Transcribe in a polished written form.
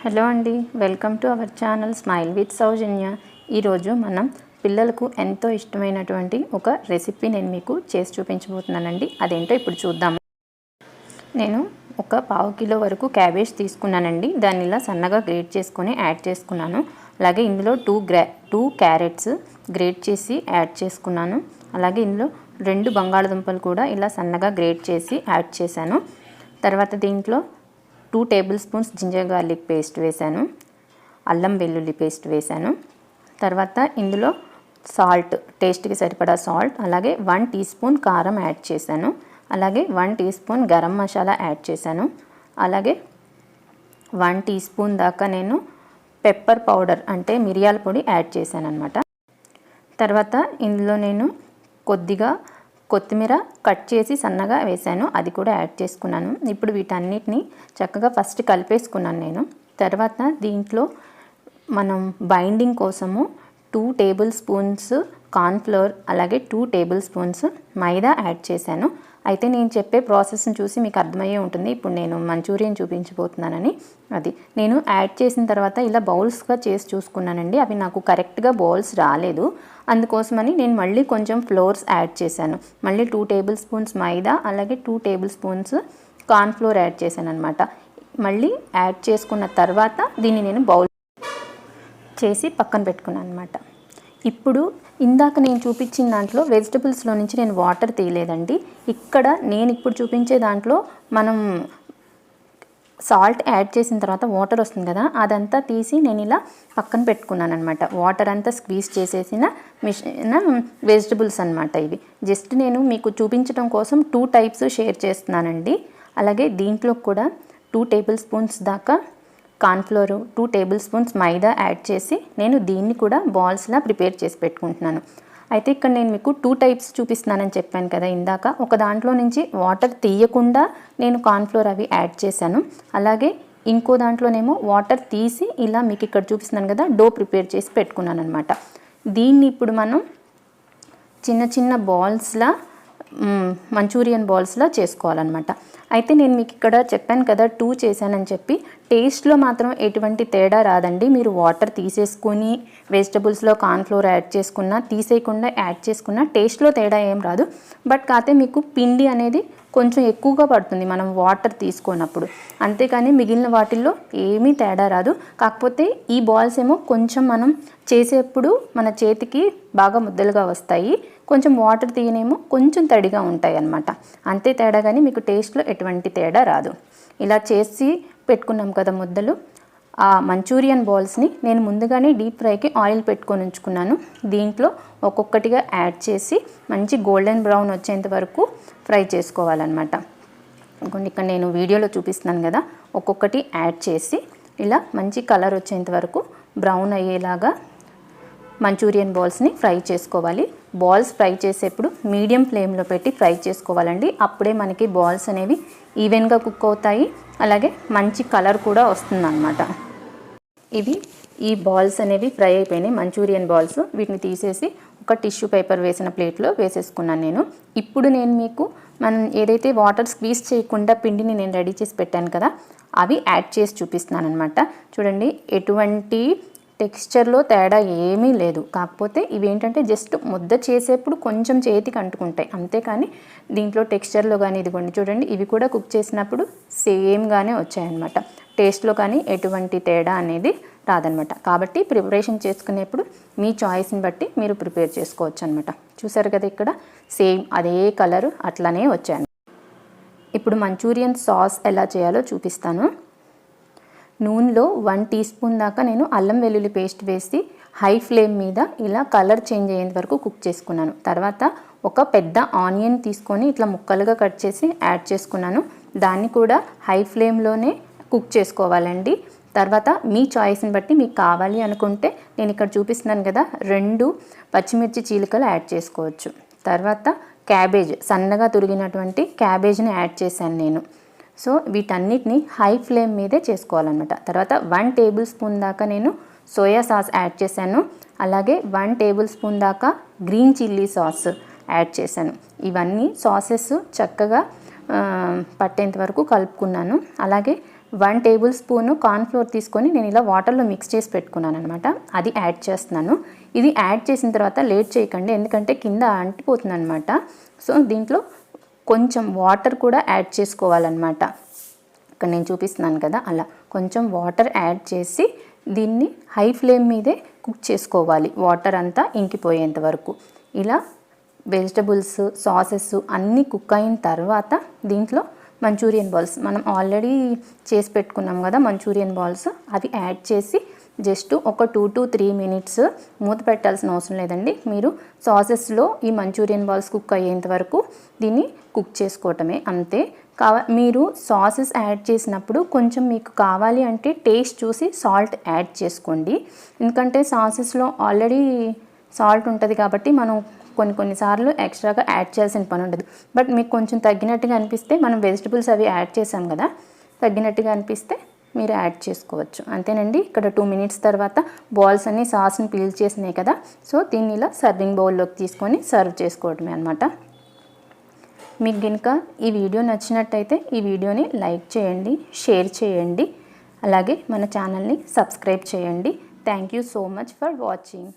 Hello అండి, welcome to our channel Smile with Soujanya. ఈరోజు మనం పిల్లలకు ఎంతో ఇష్టమైనటువంటి ఒక రెసిపీ నేను మీకు చేసి చూపించబోతున్నానండి. అదేంటో ఇప్పుడు చూద్దాం. నేను ఒక 1/2 కిలో వరకు క్యాబేజ్ తీసుకున్నానండి. దాన్ని ఇలా సన్నగా గ్రేట్ చేసుకొని యాడ్ చేసుకున్నాను. అలాగే ఇందులో 2 క్యారెట్స్ గ్రేట్ చేసి యాడ్ చేసుకున్నాను. అలాగే ఇందులో 2 బంగాళదుంపలు కూడా ఇలా సన్నగా గ్రేట్ చేసి యాడ్ చేశాను. తర్వాత దీంట్లో 2 tablespoons ginger garlic paste వేశాను. అల్లం వెల్లుల్లి పేస్ట్ వేశాను. తర్వాత ఇందులో సాల్ట్, టేస్ట్కి సరిపడా సాల్ట్, అలాగే 1 టీ స్పూన్ కారం యాడ్ చేశాను. అలాగే 1 teaspoon garam masala add చేశాను. అలాగే 1 టీ స్పూన్ దాకా నేను పెప్పర్ పౌడర్ అంటే మిరియాల పొడి యాడ్ చేశాను అన్నమాట. తర్వాత ఇందులో నేను కొద్దిగా కొత్తిమీర కట్ చేసి సన్నగా వేసాను, అది కూడా యాడ్ చేసుకున్నాను. ఇప్పుడు వీటన్నిటిని చక్కగా ఫస్ట్ కలిపేసుకున్నాను నేను. తర్వాత దీంట్లో మనం బైండింగ్ కోసము 2 టేబుల్ స్పూన్స్ కార్న్ఫ్లోర్, అలాగే 2 టేబుల్ స్పూన్స్ మైదా యాడ్ చేశాను. అయితే నేను చెప్పే ప్రాసెస్ని చూసి మీకు అర్థమయ్యే ఉంటుంది. ఇప్పుడు నేను మంచూరియన్ చూపించబోతున్నానని. అది నేను యాడ్ చేసిన తర్వాత ఇలా బౌల్స్గా చేసి చూసుకున్నానండి. అవి నాకు కరెక్ట్గా బౌల్స్ రాలేదు. అందుకోసమని నేను మళ్ళీ కొంచెం ఫ్లోర్స్ యాడ్ చేశాను. మళ్ళీ 2 టేబుల్ స్పూన్స్ మైదా, అలాగే 2 టేబుల్ స్పూన్స్ కార్న్ఫ్లోర్ యాడ్ చేశాను అనమాట. మళ్ళీ యాడ్ చేసుకున్న తర్వాత దీన్ని నేను బౌల్ చేసి పక్కన పెట్టుకున్నాను అనమాట. ఇప్పుడు ఇందాక నేను చూపించిన దాంట్లో వెజిటబుల్స్లో నుంచి నేను వాటర్ తీయలేదండి. ఇక్కడ నేను ఇప్పుడు చూపించే దాంట్లో మనం సాల్ట్ యాడ్ చేసిన తర్వాత వాటర్ వస్తుంది కదా, అదంతా తీసి నేను ఇలా పక్కన పెట్టుకున్నాను అనమాట. వాటర్ అంతా స్క్వీజ్ చేసేసిన వెజిటబుల్స్ అనమాట ఇవి. జస్ట్ నేను మీకు చూపించడం కోసం 2 టైప్స్ షేర్ చేస్తున్నానండి. అలాగే దీంట్లో కూడా 2 టేబుల్ స్పూన్స్ దాకా కార్న్ఫ్లోర్, 2 టేబుల్ స్పూన్స్ మైదా యాడ్ చేసి నేను దీన్ని కూడా బాల్స్లా ప్రిపేర్ చేసి పెట్టుకుంటున్నాను. అయితే ఇక్కడ నేను మీకు 2 టైప్స్ చూపిస్తున్నానని చెప్పాను కదా ఇందాక. ఒక దాంట్లో నుంచి వాటర్ తీయకుండా నేను కార్న్ఫ్లోర్ అవి యాడ్ చేశాను. అలాగే ఇంకో దాంట్లోనేమో వాటర్ తీసి ఇలా మీకు ఇక్కడ చూపిస్తున్నాను కదా డో ప్రిపేర్ చేసి పెట్టుకున్నాను అనమాట. దీన్ని ఇప్పుడు మనం చిన్న చిన్న బాల్స్లా మంచూరియన్ బాల్స్లా చేసుకోవాలన్నమాట. అయితే నేను మీకు ఇక్కడ చెప్పాను కదా 2 చేశానని చెప్పి, టేస్ట్లో మాత్రం ఎటువంటి తేడా రాదండి. మీరు వాటర్ తీసేసుకొని వెజిటబుల్స్లో కార్న్ఫ్లోర్ యాడ్ చేసుకున్నా, తీసేయకుండా యాడ్ చేసుకున్నా టేస్ట్లో తేడా ఏం రాదు. బట్ కాకపోతే మీకు పిండి అనేది కొంచెం ఎక్కువగా పడుతుంది మనం వాటర్ తీసుకున్నప్పుడు. అంతేకాని మిగిలిన వాటిల్లో ఏమీ తేడా రాదు. కాకపోతే ఈ బాల్స్ ఏమో కొంచెం మనం చేసేప్పుడు మన చేతికి బాగా ముద్దలుగా వస్తాయి. కొంచెం వాటర్ తీయనేమో కొంచెం తడిగా ఉంటాయి అన్నమాట. అంతే తేడా, కానీ మీకు టేస్ట్లో ఎటువంటి తేడా రాదు. ఇలా చేసి పెట్టుకున్నాం కదా ముద్దలు, ఆ మంచూరియన్ బాల్స్ని నేను ముందుగానే డీప్ ఫ్రైకి ఆయిల్ పెట్టుకొని ఉంచుకున్నాను. దీంట్లో ఒక్కొక్కటిగా యాడ్ చేసి మంచి గోల్డెన్ బ్రౌన్ వచ్చేంత వరకు ఫ్రై చేసుకోవాలన్నమాట. ఇక్కడ నేను వీడియోలో చూపిస్తున్నాను కదా, ఒక్కొక్కటి యాడ్ చేసి ఇలా మంచి కలర్ వచ్చేంత వరకు బ్రౌన్ అయ్యేలాగా మంచూరియన్ బాల్స్ని ఫ్రై చేసుకోవాలి. బాల్స్ ఫ్రై చేసేప్పుడు మీడియం ఫ్లేమ్లో పెట్టి ఫ్రై చేసుకోవాలండి. అప్పుడే మనకి బాల్స్ అనేవి ఈవెన్గా కుక్ అవుతాయి. అలాగే మంచి కలర్ కూడా వస్తుందన్నమాట. ఈ బాల్స్ అనేవి ఫ్రై అయిపోయినాయి, మంచూరియన్ బాల్స్. వీటిని తీసేసి ఒక టిష్యూ పేపర్ వేసిన ప్లేట్లో వేసేసుకున్నాను నేను. ఇప్పుడు నేను మీకు మనం ఏదైతే వాటర్ స్క్వీజ్ చేయకుండా పిండిని నేను రెడీ చేసి పెట్టాను కదా, అవి యాడ్ చేసి చూపిస్తున్నాను అనమాట. చూడండి, ఎటువంటి టెక్స్చర్లో తేడా ఏమీ లేదు. కాకపోతే ఇవేంటంటే జస్ట్ ముద్ద చేసేప్పుడు కొంచెం చేతికి అంటుకుంటాయి, అంతేకాని దీంట్లో టెక్స్చర్లో కానీ ఇదిగోండి చూడండి, ఇవి కూడా కుక్ చేసినప్పుడు సేమ్గానే వచ్చాయన్నమాట. టేస్ట్లో కానీ ఎటువంటి తేడా అనేది రాదనమాట. కాబట్టి ప్రిపరేషన్ చేసుకునేప్పుడు మీ చాయిస్ని బట్టి మీరు ప్రిపేర్ చేసుకోవచ్చు అనమాట. చూసారు కదా, ఇక్కడ సేమ్ అదే కలర్ అట్లానే వచ్చాయి. ఇప్పుడు మంచూరియన్ సాస్ ఎలా చేయాలో చూపిస్తాను. నూనెలో 1 టీ స్పూన్ దాకా నేను అల్లం వెల్లుల్లి పేస్ట్ వేసి హై ఫ్లేమ్ మీద ఇలా కలర్ చేంజ్ అయ్యేంత వరకు కుక్ చేసుకున్నాను. తర్వాత ఒక పెద్ద ఆనియన్ తీసుకొని ఇట్లా ముక్కలుగా కట్ చేసి యాడ్ చేసుకున్నాను. దాన్ని కూడా హై ఫ్లేమ్లోనే కుక్ చేసుకోవాలండి. తర్వాత మీ చాయిస్ని బట్టి మీకు కావాలి అనుకుంటే నేను ఇక్కడ చూపిస్తున్నాను కదా 2 పచ్చిమిర్చి చీలికలు యాడ్ చేసుకోవచ్చు. తర్వాత క్యాబేజ్, సన్నగా తురిగినటువంటి క్యాబేజ్ని యాడ్ చేశాను నేను. సో వీటన్నిటిని హై ఫ్లేమ్ మీదే చేసుకోవాలన్నమాట. తర్వాత 1 టేబుల్ స్పూన్ దాకా నేను సోయా సాస్ యాడ్ చేశాను. అలాగే 1 టేబుల్ స్పూన్ దాకా గ్రీన్ చిల్లీ సాస్ యాడ్ చేశాను. ఇవన్నీ సాసెస్ చక్కగా పట్టేంత వరకు కలుపుకున్నాను. అలాగే 1 టేబుల్ స్పూను కార్న్ఫ్లోర్ తీసుకొని నేను ఇలా వాటర్లో మిక్స్ చేసి పెట్టుకున్నాను అనమాట. అది యాడ్ చేస్తున్నాను. ఇది యాడ్ చేసిన తర్వాత లేట్ చేయకండి, ఎందుకంటే కింద అంటిపోతుంది అనమాట. సో దీంట్లో కొంచెం వాటర్ కూడా యాడ్ చేసుకోవాలన్నమాట. ఇక్కడ నేను చూపిస్తున్నాను కదా, అలా కొంచెం వాటర్ యాడ్ చేసి దీన్ని హై ఫ్లేమ్ మీదే కుక్ చేసుకోవాలి, వాటర్ అంతా ఇంకిపోయేంత వరకు. ఇలా వెజిటబుల్స్, సాసెస్ అన్నీ కుక్ అయిన తర్వాత దీంట్లో మంచూరియన్ బాల్స్, మనం ఆల్రెడీ చేసి పెట్టుకున్నాం కదా మంచూరియన్ బాల్స్, అవి యాడ్ చేసి జస్ట్ ఒక 2 to 3 మినిట్స్ మూత పెట్టాల్సిన అవసరం లేదండి. మీరు సాసెస్లో ఈ మంచూరియన్ బాల్స్ కుక్ అయ్యేంత వరకు దీన్ని కుక్ చేసుకోవటమే, అంతే. మీరు సాసెస్ యాడ్ చేసినప్పుడు కొంచెం మీకు కావాలి అంటే టేస్ట్ చూసి సాల్ట్ యాడ్ చేసుకోండి, ఎందుకంటే సాసెస్లో ఆల్రెడీ సాల్ట్ ఉంటుంది కాబట్టి మనం కొన్నిసార్లు ఎక్స్ట్రాగా యాడ్ చేయాల్సిన పని ఉండదు. బట్ మీకు కొంచెం తగ్గినట్టుగా అనిపిస్తే, మనం వెజిటబుల్స్ అవి యాడ్ చేసాం కదా, తగ్గినట్టుగా అనిపిస్తే మీరు యాడ్ చేసుకోవచ్చు, అంతేనండి. ఇక్కడ 2 మినిట్స్ తర్వాత బాల్స్ అన్నీ సాస్ని పీల్ చేసినాయి కదా, సో దీన్ని ఇలా సర్వింగ్ బౌల్లోకి తీసుకొని సర్వ్ చేసుకోవడమే అనమాట. మీకు కనుక ఈ వీడియో నచ్చినట్టయితే ఈ వీడియోని లైక్ చేయండి, షేర్ చేయండి, అలాగే మన ఛానల్ని సబ్స్క్రైబ్ చేయండి. Thank you so much for watching.